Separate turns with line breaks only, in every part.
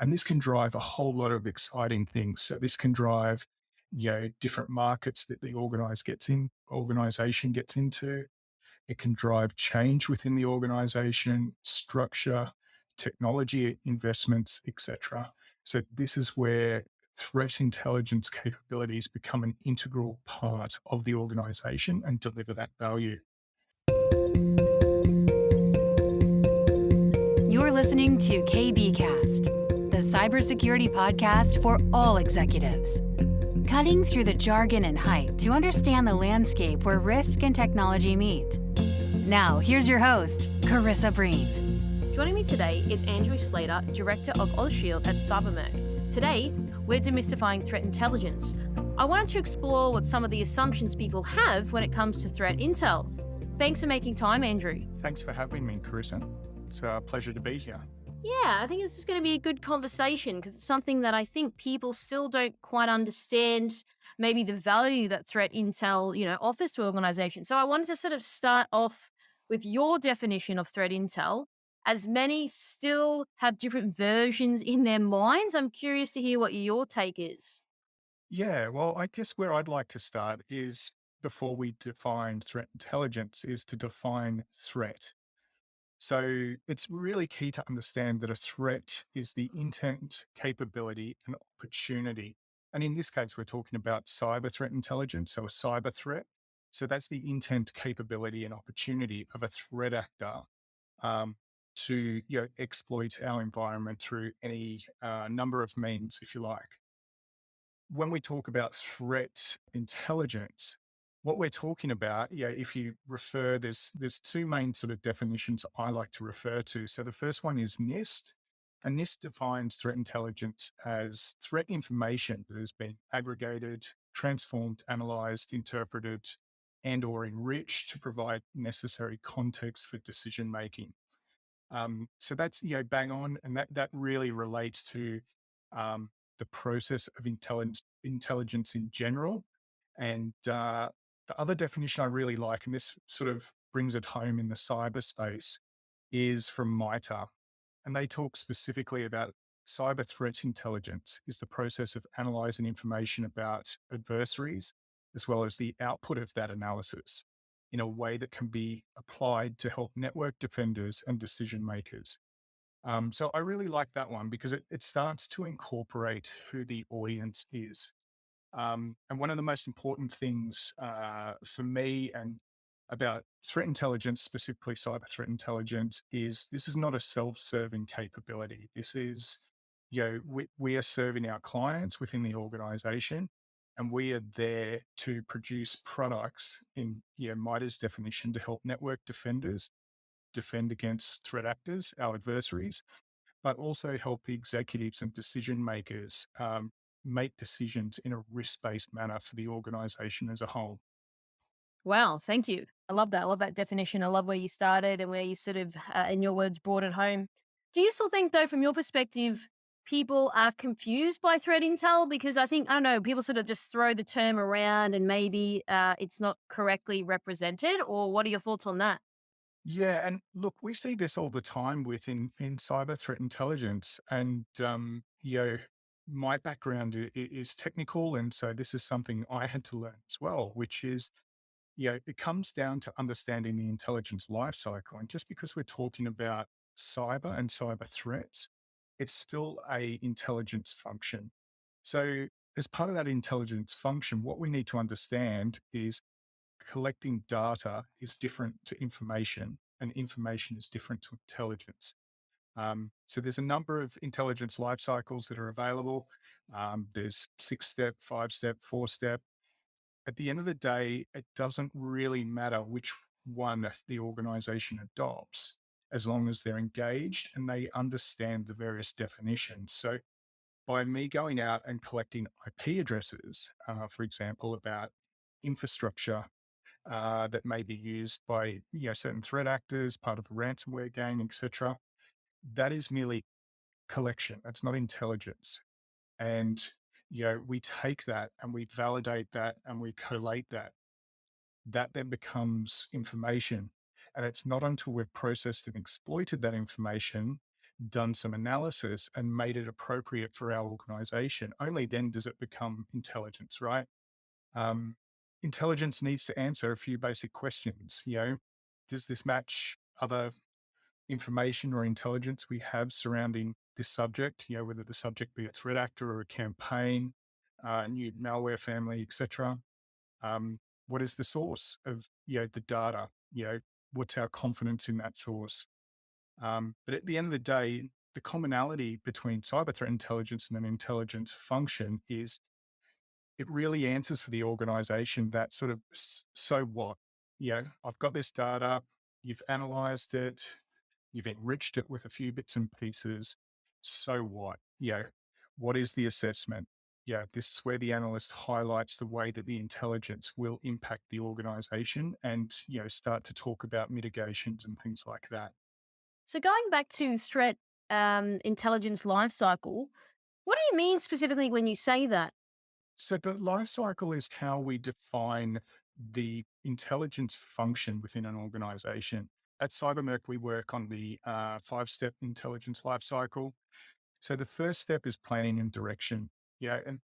And this can drive a whole lot of exciting things. So this can drive, different markets that the organization gets into. It can drive change within the organization, structure, technology investments, etc. So this is where threat intelligence capabilities become an integral part of the organization and deliver that value.
You're listening to KBcast, the cybersecurity podcast for all executives. Cutting through the jargon and hype to understand the landscape where risk and technology meet. Now, here's your host, Carissa Breen.
Joining me today is Andrew Slater, Director of AUSHIELD at Cybermerc. Today, we're demystifying threat intelligence. I wanted to explore what some of the assumptions people have when it comes to threat intel. Thanks for making time, Andrew.
Thanks for having me, Carissa. It's a pleasure to be here.
Yeah, I think this is going to be a good conversation because it's something that I think people still don't quite understand, maybe the value that threat intel, offers to organizations. So I wanted to sort of start off with your definition of threat intel. As many still have different versions in their minds, I'm curious to hear what your take is.
Yeah, well, I guess where I'd like to start is before we define threat intelligence, is to define threat. So it's really key to understand that a threat is the intent, capability, and opportunity. And in this case, we're talking about cyber threat intelligence, so a cyber threat. So that's the intent, capability, and opportunity of a threat actor um, to exploit our environment through any number of means, if you like. When we talk about threat intelligence, what we're talking about, if you refer, there's two main sort of definitions I like to refer to. So the first one is NIST, and NIST defines threat intelligence as threat information that has been aggregated, transformed, analyzed, interpreted, and or enriched to provide necessary context for decision making. So that's bang on, and that really relates to the process of intelligence in general. And the other definition I really like, and this sort of brings it home in the cyberspace, is from MITRE, and they talk specifically about cyber threat intelligence is the process of analyzing information about adversaries as well as the output of that analysis in a way that can be applied to help network defenders and decision makers. So I really like that one because it starts to incorporate who the audience is. And one of the most important things for me and about threat intelligence, specifically cyber threat intelligence, is this is not a self-serving capability. This is, we are serving our clients within the organization, and we are there to produce products in, MITRE's definition to help network defenders defend against threat actors, our adversaries, but also help the executives and decision makers make decisions in a risk-based manner for the organization as a whole.
Wow, thank you. I love that. I love that definition. I love where you started and where you sort of, in your words, brought it home. Do you still think, though, from your perspective, people are confused by threat intel? Because I think, I don't know, people sort of just throw the term around and maybe it's not correctly represented. Or what are your thoughts on that?
Yeah, and look, we see this all the time within cyber threat intelligence, and my background is technical, and so this is something I had to learn as well, which is it comes down to understanding the intelligence lifecycle. And just because we're talking about cyber and cyber threats, it's still a intelligence function. So as part of that intelligence function, what we need to understand is collecting data is different to information, and information is different to intelligence. So there's a number of intelligence life cycles that are available. There's 6-step, 5-step, 4-step. At the end of the day, it doesn't really matter which one the organization adopts, as long as they're engaged and they understand the various definitions. So by me going out and collecting IP addresses, for example, about infrastructure that may be used by certain threat actors, part of a ransomware gang, etc., that is merely collection. That's not intelligence. And we take that and we validate that and we collate that. That then becomes information. And it's not until we've processed and exploited that information done some analysis and made it appropriate for our organization, only then does it become intelligence, right? Um, Intelligence needs to answer a few basic questions. Does this match other information or intelligence we have surrounding this subject? Whether the subject be a threat actor or a campaign, new malware family, etc. What is the source of the data? What's our confidence in that source? But at the end of the day, the commonality between cyber threat intelligence and an intelligence function is it really answers for the organization that sort of so what? I've got this data, you've analyzed it, you've enriched it with a few bits and pieces. So what? What is the assessment? This is where the analyst highlights the way that the intelligence will impact the organization and, start to talk about mitigations and things like that.
So going back to threat intelligence lifecycle, what do you mean specifically when you say that?
So the life cycle is how we define the intelligence function within an organization. At Cybermerc, we work on the five-step intelligence life cycle. So the first step is planning and direction. And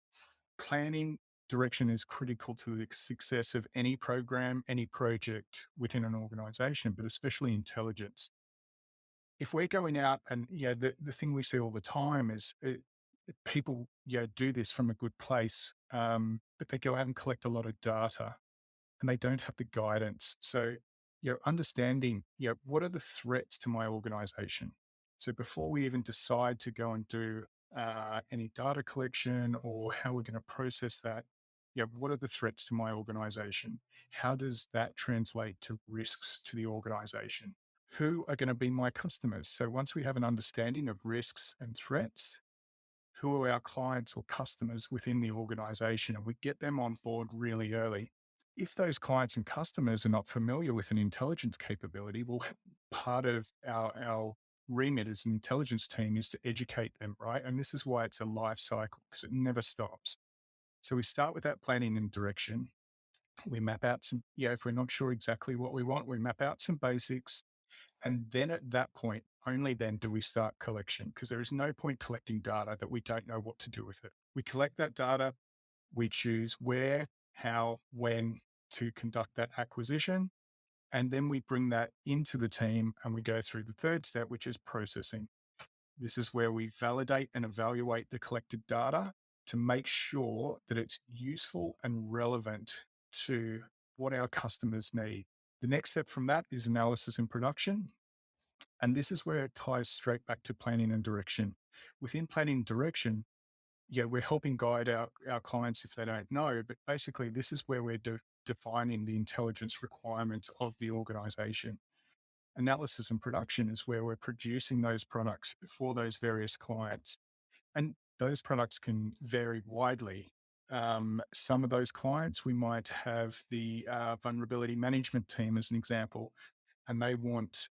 planning direction is critical to the success of any program, any project within an organization, but especially intelligence. If we're going out and the thing we see all the time is people do this from a good place, but they go out and collect a lot of data and they don't have the guidance. So understanding what are the threats to my organization. So before we even decide to go and do any data collection or how we're going to process that, what are the threats to my organization? How does that translate to risks to the organization? Who are going to be my customers? So once we have an understanding of risks and threats, who are our clients or customers within the organization, and we get them on board really early. If those clients and customers are not familiar with an intelligence capability, well, part of our remit as an intelligence team is to educate them, right? And this is why it's a life cycle because it never stops. So we start with that planning and direction. We map out some, if we're not sure exactly what we want, we map out some basics. And then at that point, only then do we start collection because there is no point collecting data that we don't know what to do with it. We collect that data, we choose where, how, when to conduct that acquisition. And then we bring that into the team and we go through the third step, which is processing. This is where we validate and evaluate the collected data to make sure that it's useful and relevant to what our customers need. The next step from that is analysis and production. And this is where it ties straight back to planning and direction. Within planning and direction, we're helping guide our clients if they don't know, but basically this is where we're defining the intelligence requirements of the organization. Analysis and production is where we're producing those products for those various clients. And those products can vary widely. Some of those clients, we might have the vulnerability management team as an example, and they want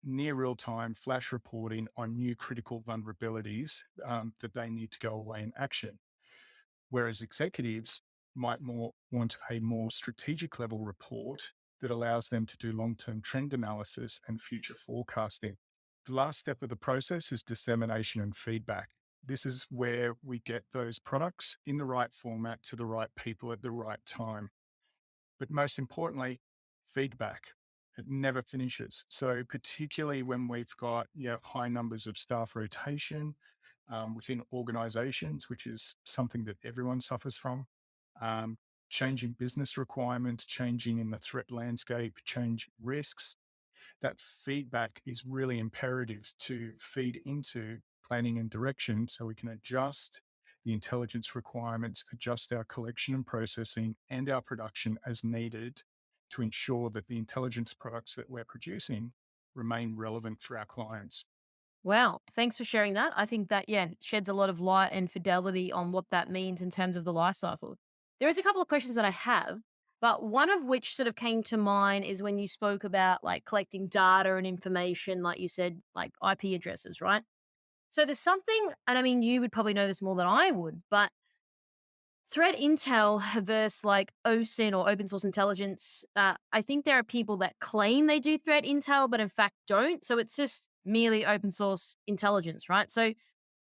near real time flash reporting on new critical vulnerabilities that they need to go away and action. Whereas executives might more want a more strategic level report that allows them to do long-term trend analysis and future forecasting. The last step of the process is dissemination and feedback. This is where we get those products in the right format to the right people at the right time. But most importantly, feedback. It never finishes. So particularly when we've got high numbers of staff rotation within organizations, which is something that everyone suffers from, um, changing business requirements, changing in the threat landscape, change risks, that feedback is really imperative to feed into planning and direction so we can adjust the intelligence requirements, adjust our collection and processing and our production as needed to ensure that the intelligence products that we're producing remain relevant for our clients.
Wow, thanks for sharing that. I think that, yeah, sheds a lot of light and fidelity on what that means in terms of the life cycle. There is a couple of questions that I have, but one of which sort of came to mind is when you spoke about like collecting data and information, like you said, like IP addresses, right? So there's something, and I mean, you would probably know this more than I would, but threat intel versus like OSINT or open source intelligence. I think there are people that claim they do threat intel, but in fact don't. So it's just merely open source intelligence, right? So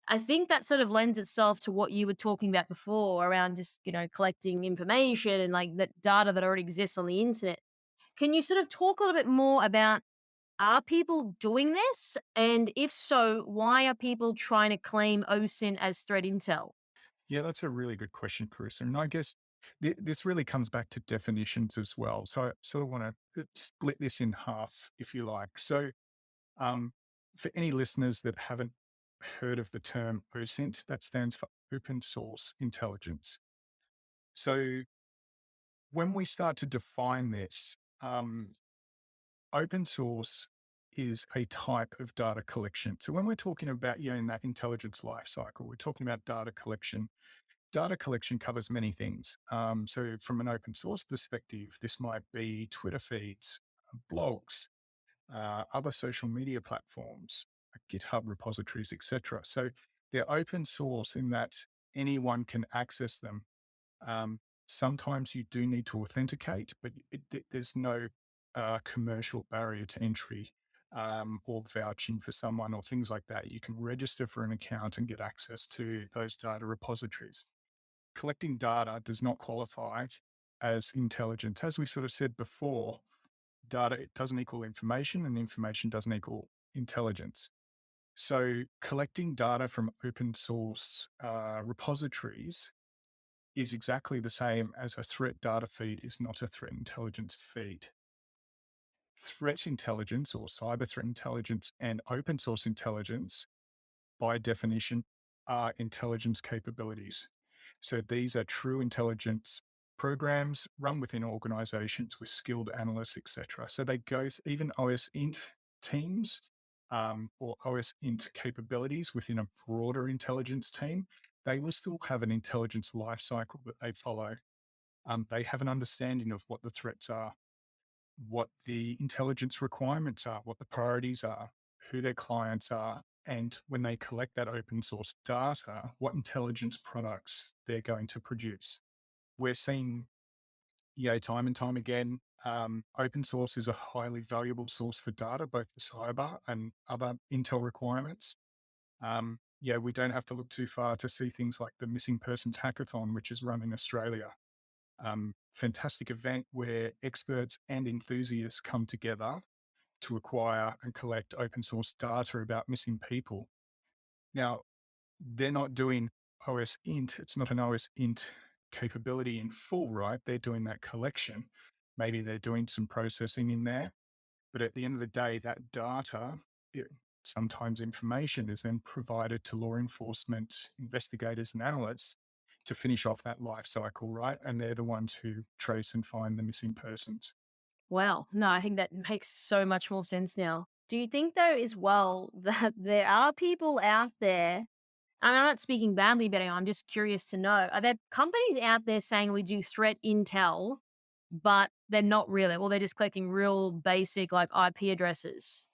I think that sort of lends itself to what you were talking about before around just, collecting information and like that data that already exists on the internet. Can you sort of talk a little bit more about, are people doing this? And if so, why are people trying to claim OSINT as threat intel?
Yeah, that's a really good question, Chris. And I guess this really comes back to definitions as well. So I sort of want to split this in half, if you like. So um, for any listeners that haven't heard of the term OSINT, that stands for open source intelligence. So when we start to define this, open source is a type of data collection. So when we're talking about, in that intelligence life cycle, we're talking about data collection. Data collection covers many things. So from an open source perspective, this might be Twitter feeds, blogs, other social media platforms, GitHub repositories, etc. So they're open source in that anyone can access them. Sometimes you do need to authenticate, but there's no commercial barrier to entry, or vouching for someone or things like that. You can register for an account and get access to those data repositories. Collecting data does not qualify as intelligence. As we sort of said before, data, it doesn't equal information, and information doesn't equal intelligence. So collecting data from open source repositories is exactly the same as a threat data feed is not a threat intelligence feed. Threat intelligence or cyber threat intelligence and open source intelligence, by definition, are intelligence capabilities. So these are true intelligence programs run within organizations with skilled analysts, etc. So they go even OS int teams, or OS int capabilities within a broader intelligence team. They will still have an intelligence lifecycle that they follow. They have an understanding of what the threats are, what the intelligence requirements are, what the priorities are, who their clients are, and when they collect that open source data, what intelligence products they're going to produce. We're seeing, time and time again, open source is a highly valuable source for data, both for cyber and other intel requirements. We don't have to look too far to see things like the Missing Persons Hackathon, which is run in Australia. Fantastic event where experts and enthusiasts come together to acquire and collect open source data about missing people. Now, they're not doing OS int. It's not an OS int capability in full, right? They're doing that collection. Maybe they're doing some processing in there. But at the end of the day, that data, sometimes information is then provided to law enforcement investigators and analysts to finish off that life cycle, right? And they're the ones who trace and find the missing persons.
Wow. No, I think that makes so much more sense now. Do you think, though, as well, that there are people out there, and I'm not speaking badly about it, I'm just curious to know, are there companies out there saying we do threat intel, but they're not really, or they're just collecting real basic like IP addresses?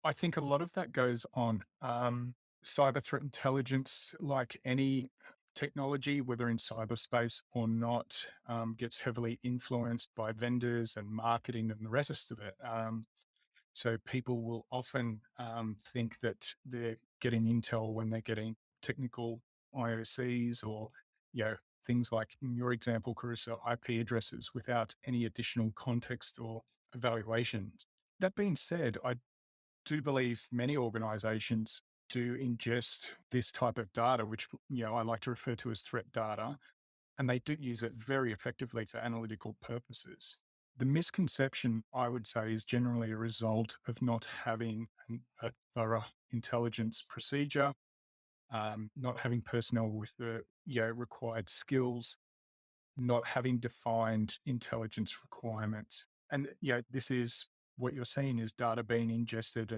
I think a lot of that goes on. Cyber threat intelligence, like any technology, whether in cyberspace or not, gets heavily influenced by vendors and marketing and the rest of it. So people will often think that they're getting intel when they're getting technical IOCs or, things like in your example, Carissa, IP addresses without any additional context or evaluation. That being said, I do believe many organizations do ingest this type of data, which, I like to refer to as threat data, and they do use it very effectively for analytical purposes. The misconception, I would say, is generally a result of not having a thorough intelligence procedure, not having personnel with the required skills, not having defined intelligence requirements. And this is what you're seeing is data being ingested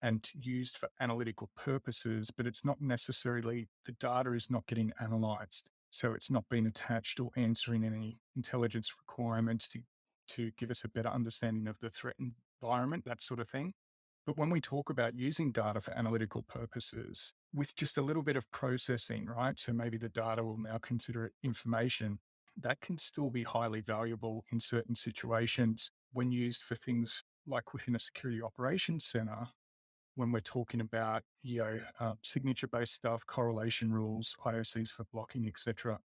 and used for analytical purposes, but it's not necessarily, the data is not getting analyzed. So it's not being attached or answering any intelligence requirements to give us a better understanding of the threat environment, that sort of thing. But when we talk about using data for analytical purposes with just a little bit of processing, right? So maybe the data will now consider it information, that can still be highly valuable in certain situations when used for things like within a security operations center, when we're talking about, signature-based stuff, correlation rules, IOCs for blocking, etc.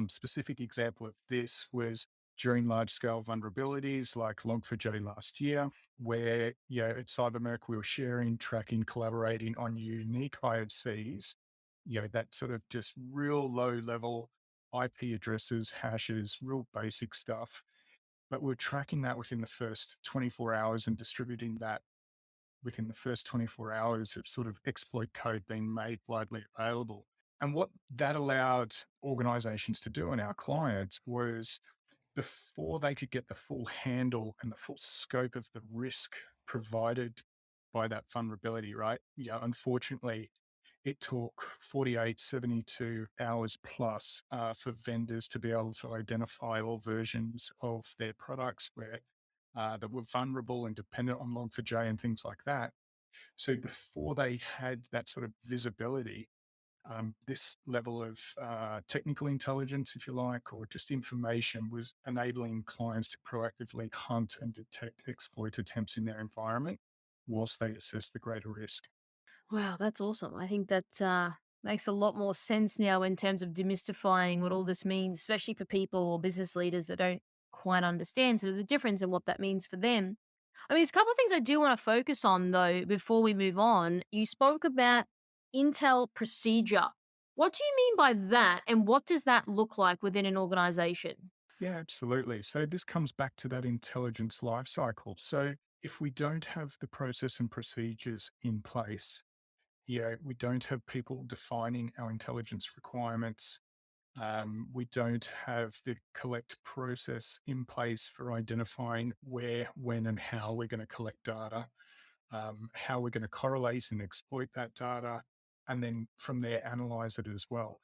Specific example of this was during large-scale vulnerabilities like Log4j last year, where, at Cybermerc, we were sharing, tracking, collaborating on unique IOCs, that sort of just real low-level IP addresses, hashes, real basic stuff. But we're tracking that within the first 24 hours and distributing that within the first 24 hours of sort of exploit code being made widely available. And what that allowed organizations to do and our clients was, before they could get the full handle and the full scope of the risk provided by that vulnerability, right? Yeah, unfortunately, it took 48, 72 hours plus for vendors to be able to identify all versions of their products where that were vulnerable and dependent on Log4j and things like that. So before they had that sort of visibility, this level of technical intelligence, if you like, or just information was enabling clients to proactively hunt and detect exploit attempts in their environment whilst they assess the greater risk.
Wow, that's awesome. I think that makes a lot more sense now in terms of demystifying what all this means, especially for people or business leaders that don't quite understand sort of the difference and what that means for them. I mean, there's a couple of things I do want to focus on though before we move on. You spoke about Intel procedure. What do you mean by that, and what does that look like within an organization?
Yeah, absolutely. So this comes back to that intelligence lifecycle. So if we don't have the process and procedures in place, we don't have people defining our intelligence requirements. We don't have the collect process in place for identifying where, when, and how we're going to collect data, how we're going to correlate and exploit that data, and then from there analyze it as well.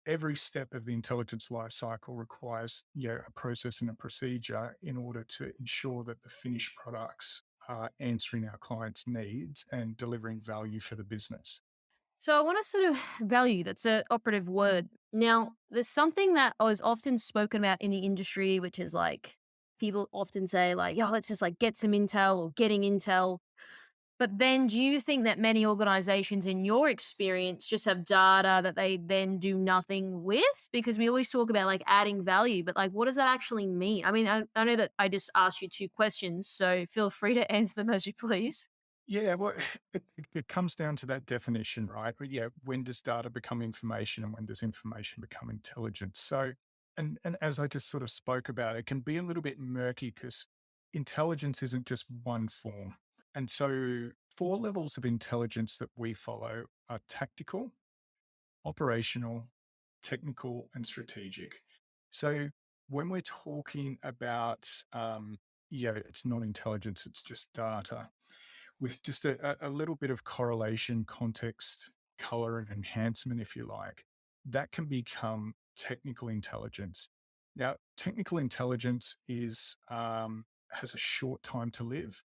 Every step of the intelligence lifecycle requires, a process and a procedure in order to ensure that the finished products are answering our clients' needs and delivering value for the business.
So I want to sort of value, that's an operative word. Now, there's something that was often spoken about in the industry, which is like people often say, like, yeah, let's just like get some intel or getting intel. But then do you think that many organizations in your experience just have data that they then do nothing with? Because we always talk about like adding value, but like what does that actually mean? I mean, I know that I just asked you two questions, so feel free to answer them as you please.
Yeah, well, it comes down to that definition, right? But yeah, when does data become information and when does information become intelligence? So, and as I just sort of spoke about, it can be a little bit murky because intelligence isn't just one form. And so, four levels of intelligence that we follow are tactical, operational, technical, and strategic. So, when we're talking about, it's not intelligence, it's just data with just a little bit of correlation, context, color, and enhancement, if you like, that can become technical intelligence. Now, technical intelligence has a short time to live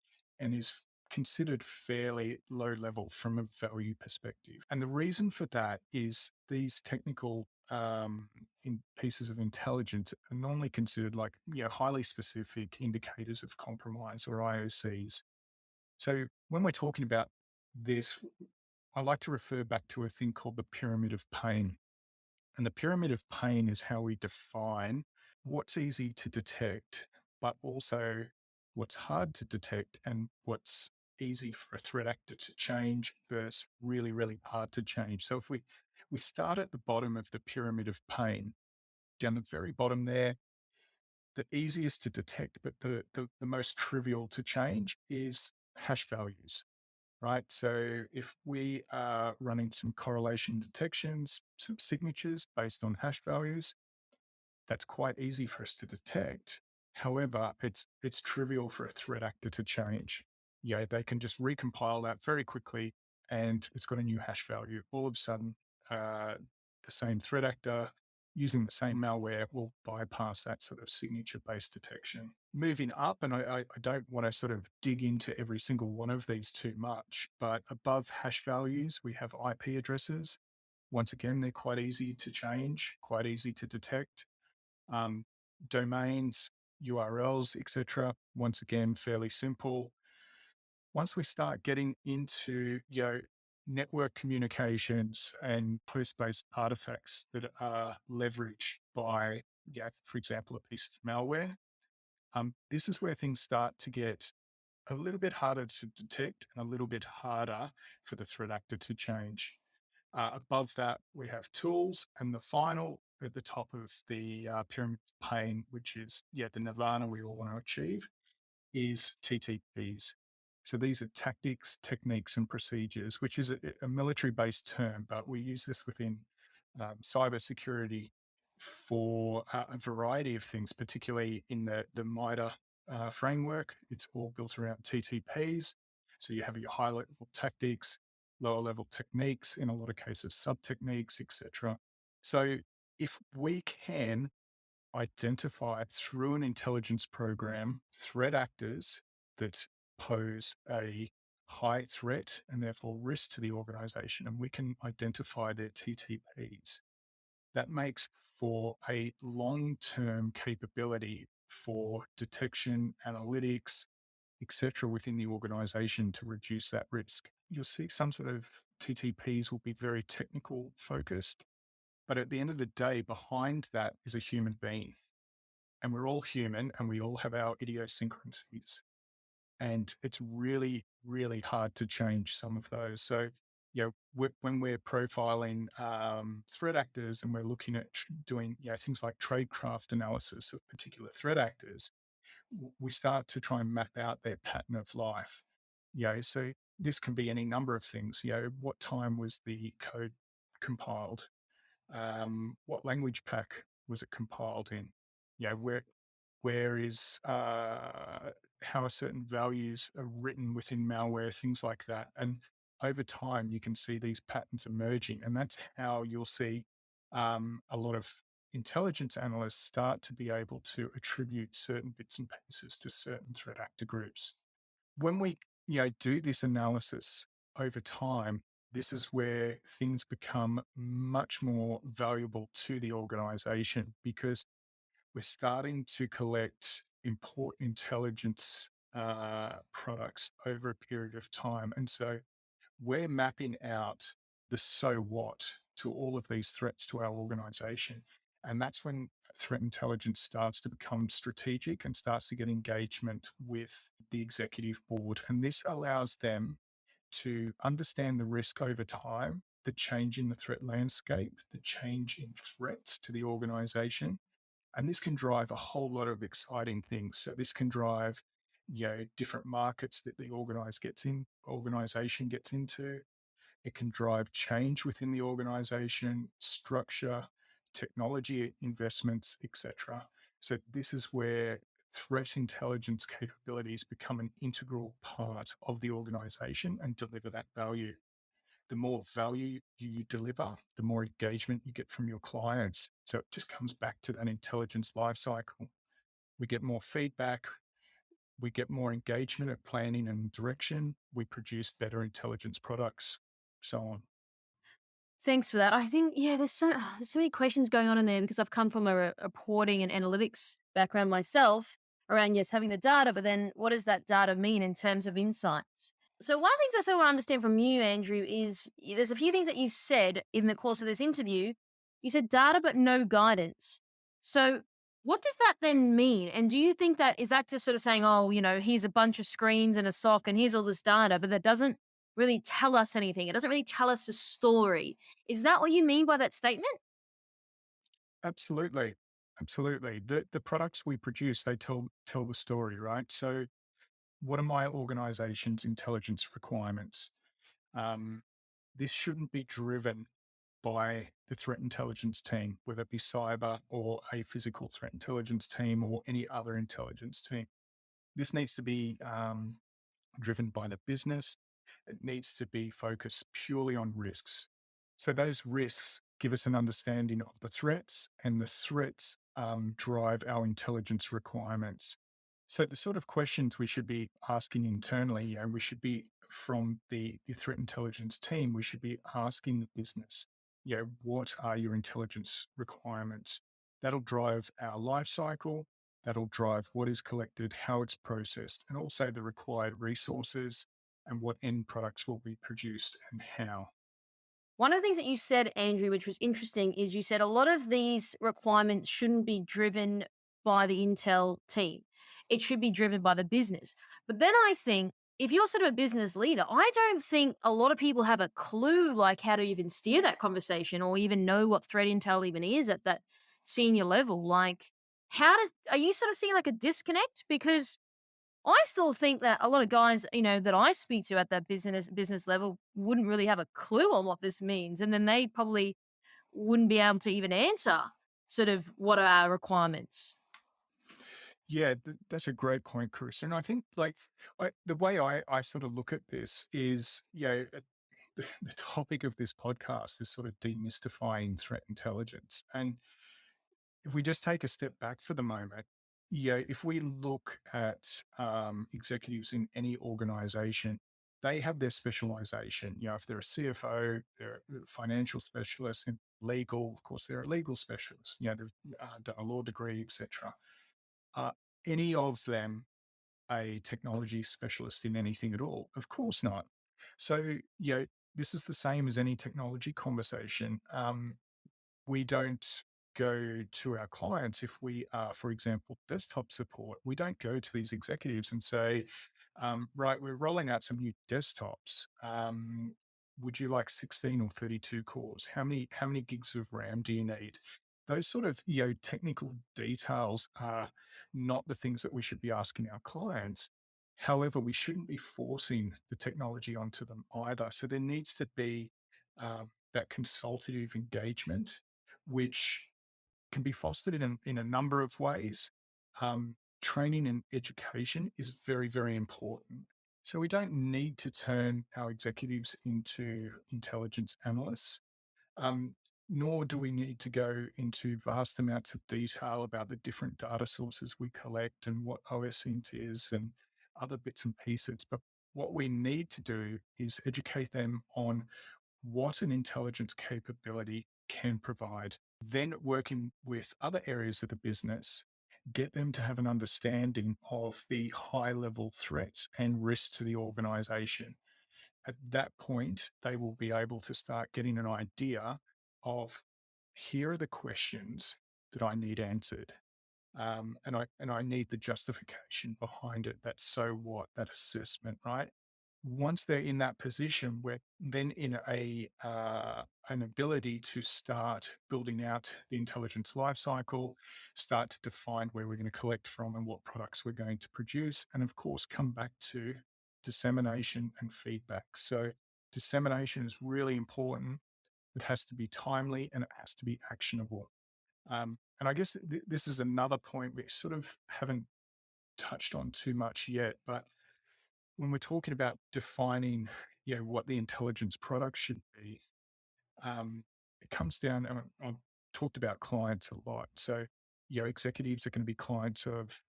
and is considered fairly low level from a value perspective. And the reason for that is these technical in pieces of intelligence are normally considered like highly specific indicators of compromise or IOCs. So when we're talking about this, I like to refer back to a thing called the pyramid of pain. And the pyramid of pain is how we define what's easy to detect, but also what's hard to detect and what's easy for a threat actor to change versus really, really hard to change. So if we start at the bottom of the pyramid of pain, down the very bottom there, the easiest to detect, but the most trivial to change is hash values, right? So if we are running some correlation detections, some signatures based on hash values, that's quite easy for us to detect. However, it's trivial for a threat actor to change. Yeah, they can just recompile that very quickly and it's got a new hash value. All of a sudden, the same threat actor using the same malware will bypass that sort of signature based detection. Moving up, and I don't want to sort of dig into every single one of these too much, but above hash values, we have IP addresses. Once again, they're quite easy to change, quite easy to detect. um, Domains, URLs, etc. Once again, fairly simple. Once we start getting into, network communications and post-based artifacts that are leveraged by, for example, a piece of malware, this is where things start to get a little bit harder to detect and a little bit harder for the threat actor to change. Above that, we have tools, and the final at the top of the pyramid of pain, which is, the nirvana we all want to achieve, is TTPs. So these are tactics, techniques, and procedures, which is a military-based term, but we use this within cybersecurity for a variety of things, particularly in the MITRE framework. It's all built around TTPs. So you have your high-level tactics, lower-level techniques, in a lot of cases, sub-techniques, etc. So if we can identify through an intelligence program threat actors that pose a high threat and therefore risk to the organization, and we can identify their TTPs. That makes for a long-term capability for detection, analytics, etc., within the organization to reduce that risk. You'll see some sort of TTPs will be very technical focused, but at the end of the day, behind that is a human being, and we're all human and we all have our idiosyncrasies. And it's really, really hard to change some of those. So, when we're profiling threat actors and we're looking at doing things like tradecraft analysis of particular threat actors, we start to try and map out their pattern of life. So this can be any number of things. What time was the code compiled? What language pack was it compiled in? Where is how are certain values are written within malware, things like that. And over time, you can see these patterns emerging, and that's how you'll see a lot of intelligence analysts start to be able to attribute certain bits and pieces to certain threat actor groups. When we do this analysis over time, this is where things become much more valuable to the organization, because we're starting to collect important intelligence products over a period of time. And so we're mapping out the so what to all of these threats to our organization. And that's when threat intelligence starts to become strategic and starts to get engagement with the executive board. And this allows them to understand the risk over time, the change in the threat landscape, the change in threats to the organization. And this can drive a whole lot of exciting things. So this can drive, different markets that the organization gets into. It can drive change within the organization, structure, technology investments, etc. So this is where threat intelligence capabilities become an integral part of the organization and deliver that value. The more value you deliver, the more engagement you get from your clients. So it just comes back to that intelligence lifecycle. We get more feedback, we get more engagement at planning and direction, we produce better intelligence products, so on.
Thanks for that. I think, yeah, there's so many questions going on in there because I've come from a reporting and analytics background myself around, yes, having the data, but then what does that data mean in terms of insights? So one of the things I sort of want to understand from you, Andrew, is there's a few things that you've said in the course of this interview. You said data, but no guidance. So what does that then mean? And do you think that is that just sort of saying, oh, here's a bunch of screens and a sock and here's all this data, but that doesn't really tell us anything. It doesn't really tell us a story. Is that what you mean by that statement?
Absolutely. Absolutely. The products we produce, they tell the story, right? So what are my organization's intelligence requirements? Um, this shouldn't be driven by the threat intelligence team, whether it be cyber or a physical threat intelligence team or any other intelligence team. This needs to be driven by the business. It needs to be focused purely on risks. So those risks give us an understanding of the threats, and the threats drive our intelligence requirements. So the sort of questions we should be asking internally, we should be from the threat intelligence team, we should be asking the business, what are your intelligence requirements? That'll drive our life cycle. That'll drive what is collected, how it's processed, and also the required resources, and what end products will be produced and how.
One of the things that you said, Andrew, which was interesting, is you said a lot of these requirements shouldn't be driven by the Intel team. It should be driven by the business. But then I think if you're sort of a business leader, I don't think a lot of people have a clue like how to even steer that conversation or even know what threat intel even is at that senior level. Like, are you sort of seeing like a disconnect? Because I still think that a lot of guys, that I speak to at that business level wouldn't really have a clue on what this means. And then they probably wouldn't be able to even answer sort of what are our requirements.
Yeah, that's a great point, Chris. And I think like the way I sort of look at this is, the topic of this podcast is sort of demystifying threat intelligence. And if we just take a step back for the moment, if we look at executives in any organization, they have their specialization. If they're a CFO, they're a financial specialist, in legal, of course, they're a legal specialist. They've done a law degree, etc. Uh, any of them a technology specialist in anything at all? Of course not. So, this is the same as any technology conversation. We don't go to our clients if we are, for example, desktop support. We don't go to these executives and say, right, we're rolling out some new desktops. Would you like 16 or 32 cores? How many gigs of RAM do you need? Those sort of technical details are not the things that we should be asking our clients. However, we shouldn't be forcing the technology onto them either. So there needs to be that consultative engagement, which can be fostered in a number of ways. Training and education is very, very important. So we don't need to turn our executives into intelligence analysts, um, nor do we need to go into vast amounts of detail about the different data sources we collect and what OSINT is and other bits and pieces. But what we need to do is educate them on what an intelligence capability can provide. Then working with other areas of the business, get them to have an understanding of the high level threats and risks to the organization. At that point, they will be able to start getting an idea of here are the questions that I need answered. And I need the justification behind it. That so what, that assessment, right? Once they're in that position, we're then in an ability to start building out the intelligence lifecycle, start to define where we're going to collect from and what products we're going to produce, and of course, come back to dissemination and feedback. So, dissemination is really important. It has to be timely and it has to be actionable. And I guess this is another point we sort of haven't touched on too much yet, but when we're talking about defining, what the intelligence product should be, it comes down, and I've talked about clients a lot. So, executives are going to be clients of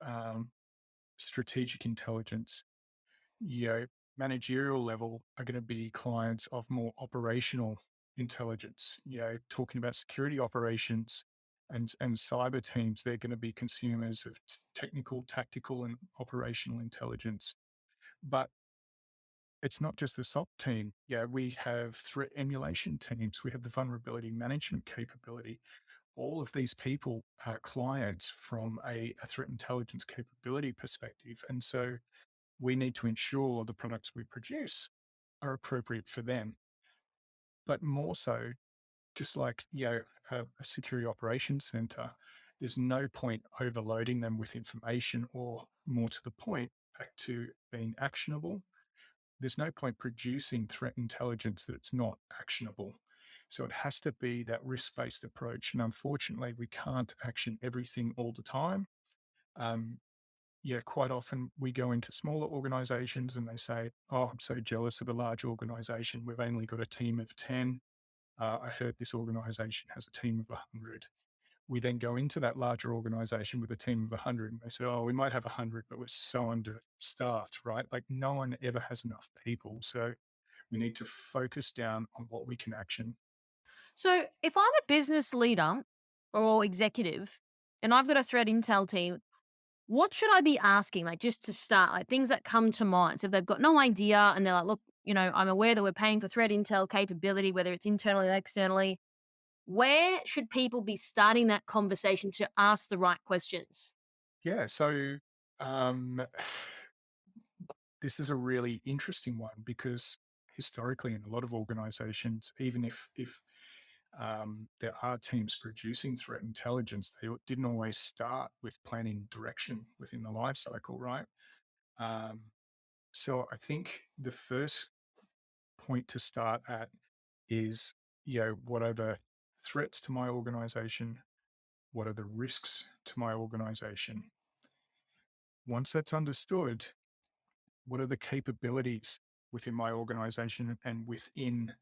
strategic intelligence. you know, Managerial level are going to be clients of more operational intelligence. Talking about security operations and cyber teams, they're going to be consumers of technical, tactical, and operational intelligence. But it's not just the SOC team. We have threat emulation teams. We have the vulnerability management capability. All of these people are clients from a threat intelligence capability perspective. And so we need to ensure the products we produce are appropriate for them. But more so, just like a security operations center, there's no point overloading them with information, or more to the point, back to being actionable. There's no point producing threat intelligence that's not actionable. So it has to be that risk-based approach. And unfortunately, we can't action everything all the time. Um, quite often we go into smaller organizations and they say, "Oh, I'm so jealous of a large organization. We've only got a team of 10. I heard this organization has a team of 100." We then go into that larger organization with a team of 100 and they say, "Oh, we might have 100, but we're so understaffed," right? Like no one ever has enough people. So we need to focus down on what we can action.
So if I'm a business leader or executive and I've got a threat intel team, what should I be asking? Like just to start, like things that come to mind. So if they've got no idea and they're like, look, I'm aware that we're paying for threat intel capability, whether it's internally or externally. Where should people be starting that conversation to ask the right questions?
Yeah. So um, this is a really interesting one because historically, in a lot of organizations, even if there are teams producing threat intelligence, they didn't always start with planning direction within the life cycle, right? Um, so I think the first point to start at is, what are the threats to my organization? What are the risks to my organization? Once that's understood, what are the capabilities within my organization and within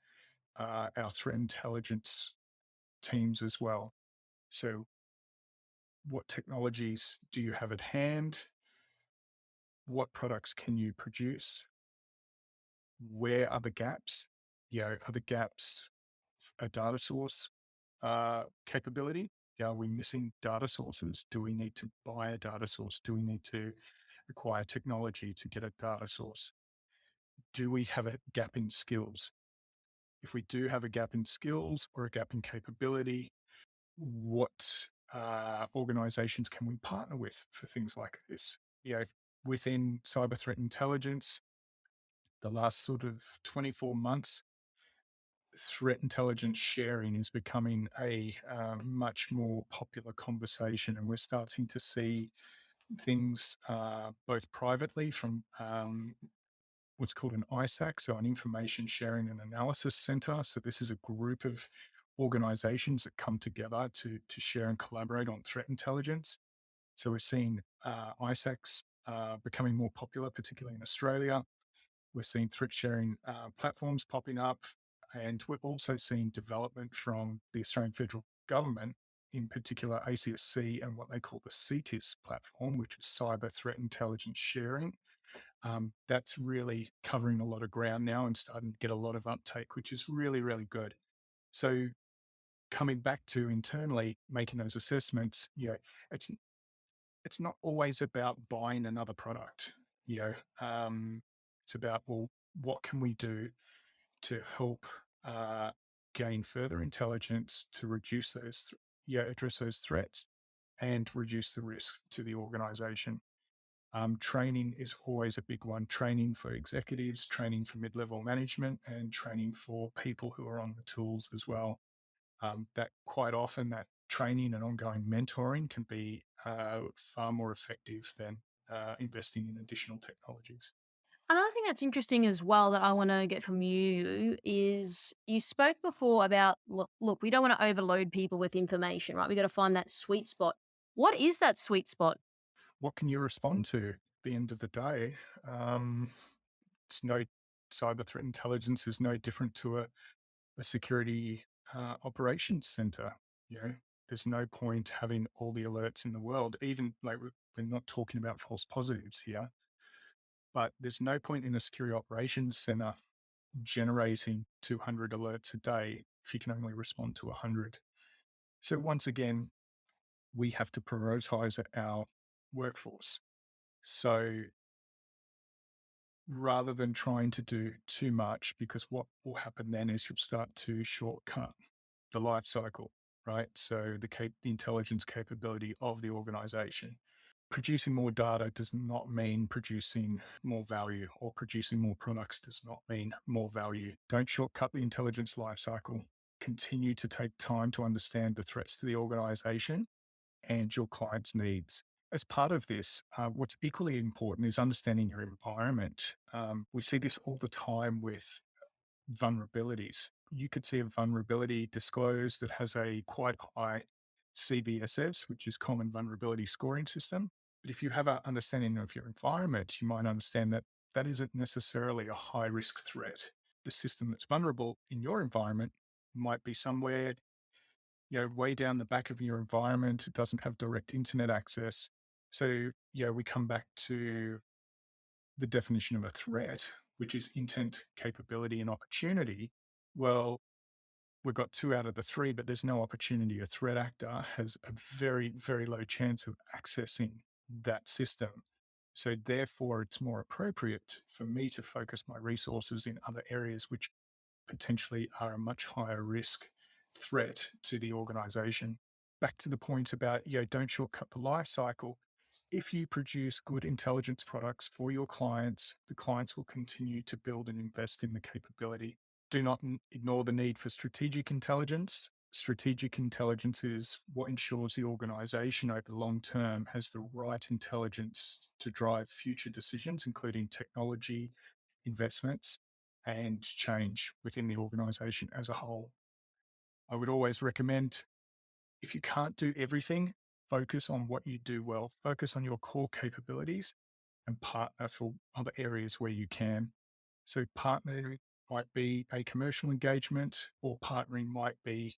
our threat intelligence teams as well? So, what technologies do you have at hand? What products can you produce? Where are the gaps? Are the gaps a data source capability? Are we missing data sources? Do we need to buy a data source? Do we need to acquire technology to get a data source? Do we have a gap in skills? If we do have a gap in skills or a gap in capability, what organizations can we partner with for things like this? Within cyber threat intelligence, the last sort of 24 months, threat intelligence sharing is becoming a much more popular conversation. And we're starting to see things both privately from what's called an ISAC, so an Information Sharing and Analysis Center. So this is a group of organizations that come together to share and collaborate on threat intelligence. So we're seeing ISACs becoming more popular, particularly in Australia. We're seeing threat sharing platforms popping up, and we're also seeing development from the Australian federal government, in particular ACSC and what they call the CTIS platform, which is Cyber Threat Intelligence Sharing. That's really covering a lot of ground now and starting to get a lot of uptake, which is really, really good. So coming back to internally making those assessments, it's it's not always about buying another product. You know, it's about, well, what can we do to help uh, gain further intelligence to reduce address those threats and reduce the risk to the organization. Training is always a big one. Training for executives, training for mid-level management, and training for people who are on the tools as well. That quite often that training and ongoing mentoring can be far more effective than investing in additional technologies.
Another thing that's interesting as well that I want to get from you is you spoke before about look, we don't want to overload people with information, right? We got to find that sweet spot. What is that sweet spot?
What can you respond to at the end of the day? Um, it's no Cyber threat intelligence is no different to a security operations center. You know, there's no point having all the alerts in the world, even like we're not talking about false positives here, but there's no point in a security operations center generating 200 alerts a day if you can only respond to 100. So once again, we have to prioritize our workforce. So rather than trying to do too much, because what will happen then is you'll start to shortcut the life cycle, right? So the intelligence capability of the organization. Producing more data does not mean producing more value, or producing more products does not mean more value. Don't shortcut the intelligence life cycle. Continue to take time to understand the threats to the organization and your client's needs. As part of this, what's equally important is understanding your environment. We see this all the time with vulnerabilities. You could see a vulnerability disclosed that has a quite high CVSS, which is Common Vulnerability Scoring System. But if you have an understanding of your environment, you might understand that that isn't necessarily a high risk threat. The system that's vulnerable in your environment might be somewhere, way down the back of your environment. It doesn't have direct internet access. So, we come back to the definition of a threat, which is intent, capability, and opportunity. Well, we've got two out of the three, but there's no opportunity. A threat actor has a very, very low chance of accessing that system. So therefore, it's more appropriate for me to focus my resources in other areas which potentially are a much higher risk threat to the organization. Back to the point about, don't shortcut the life cycle. If you produce good intelligence products for your clients, the clients will continue to build and invest in the capability. Do not ignore the need for strategic intelligence. Strategic intelligence is what ensures the organization over the long term has the right intelligence to drive future decisions, including technology, investments, and change within the organization as a whole. I would always recommend, if you can't do everything, focus on what you do well, focus on your core capabilities, and partner for other areas where you can. So, partnering might be a commercial engagement, or partnering might be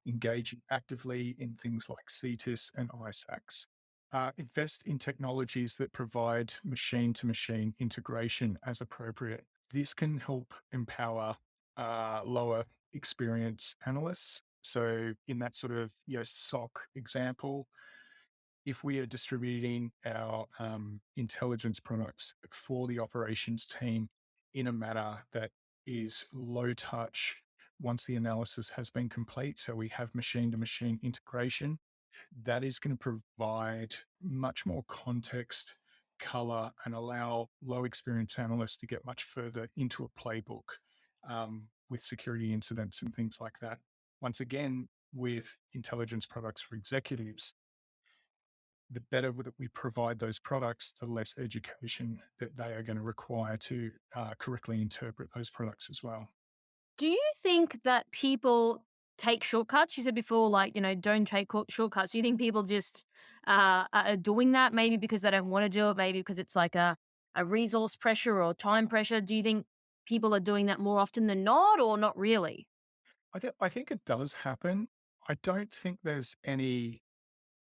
engaging actively in things like CTIS and ISACs. Invest in technologies that provide machine to machine integration as appropriate. This can help empower lower experienced analysts. So, in that sort of SOC example, if we are distributing our intelligence products for the operations team in a manner that is low touch once the analysis has been complete, so we have machine to machine integration, that is going to provide much more context, color, and allow low experience analysts to get much further into a playbook with security incidents and things like that. Once again, with intelligence products for executives, the better that we provide those products, the less education that they are going to require to correctly interpret those products as well.
Do you think that people take shortcuts? You said before, like, don't take shortcuts. Do you think people just are doing that maybe because they don't want to do it, maybe because it's like a resource pressure or time pressure? Do you think people are doing that more often than not, or not really?
I think it does happen. I don't think there's any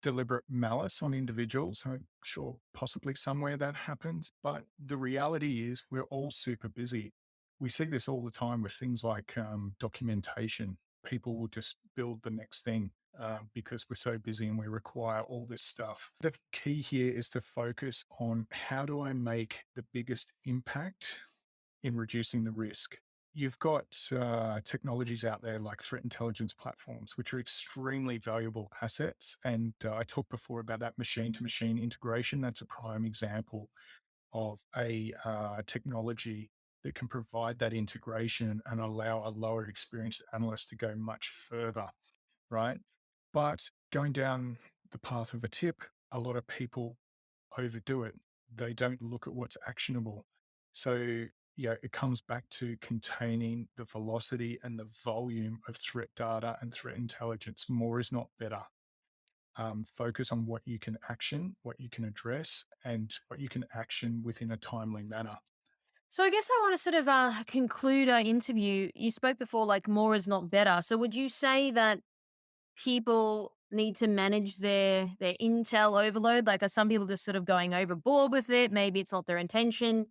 deliberate malice on individuals. I'm sure possibly somewhere that happens, but the reality is we're all super busy. We see this all the time with things like documentation. People will just build the next thing because we're so busy and we require all this stuff. The key here is to focus on, how do I make the biggest impact in reducing the risk? You've got technologies out there like threat intelligence platforms, which are extremely valuable assets. And I talked before about that machine to machine integration. That's a prime example of a technology that can provide that integration and allow a lower experienced analyst to go much further, right? But going down the path of a tip, a lot of people overdo it. They don't look at what's actionable. So, it comes back to containing the velocity and the volume of threat data and threat intelligence. More is not better. Focus on what you can action, what you can address, and what you can action within a timely manner.
So I guess I want to sort of conclude our interview. You spoke before, like, more is not better. So would you say that people need to manage their intel overload? Like, are some people just sort of going overboard with it? Maybe it's not their intention,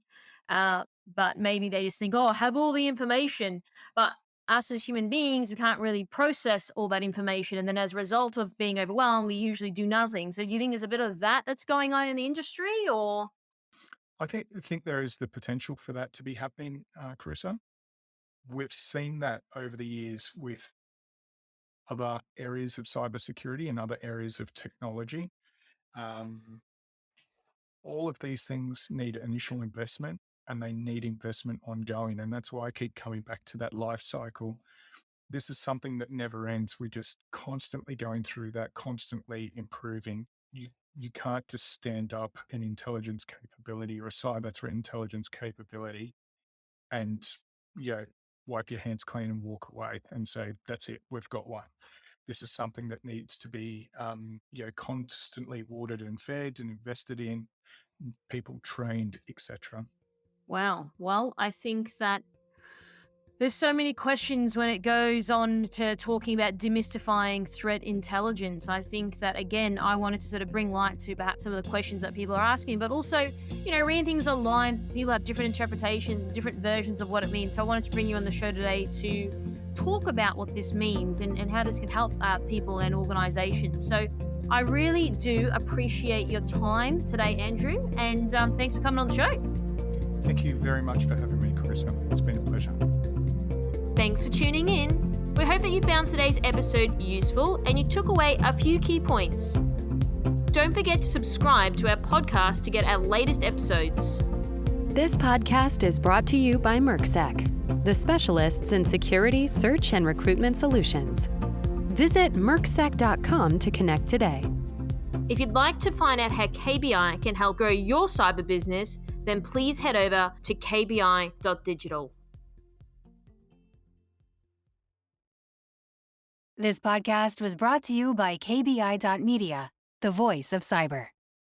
but maybe they just think, "Oh, I have all the information." But us as human beings, we can't really process all that information, and then as a result of being overwhelmed, we usually do nothing. So, do you think there's a bit of that that's going on in the industry, or?
I think there is the potential for that to be happening, Carissa. We've seen that over the years with other areas of cybersecurity and other areas of technology. Um, all of these things need initial investment, and they need investment ongoing. And that's why I keep coming back to that life cycle. This is something that never ends. We're just constantly going through that, constantly improving. You can't just stand up an intelligence capability or a cyber threat intelligence capability and, you know, wipe your hands clean and walk away and say, that's it, we've got one. This is something that needs to be, constantly watered and fed and invested in, people trained, etc.
Wow. Well, I think that there's so many questions when it goes on to talking about demystifying threat intelligence. I think that, again, I wanted to sort of bring light to perhaps some of the questions that people are asking, but also, reading things online, people have different interpretations and different versions of what it means. So I wanted to bring you on the show today to talk about what this means and how this can help people and organizations. So I really do appreciate your time today, Andrew, and thanks for coming on the show.
Thank you very much for having me, Carissa. It's been a pleasure.
Thanks for tuning in. We hope that you found today's episode useful and you took away a few key points. Don't forget to subscribe to our podcast to get our latest episodes.
This podcast is brought to you by MercSec, the specialists in security, search, and recruitment solutions. Visit mercsec.com to connect today.
If you'd like to find out how KBI can help grow your cyber business, then please head over to kbi.digital.
This podcast was brought to you by KBI.media, the voice of cyber.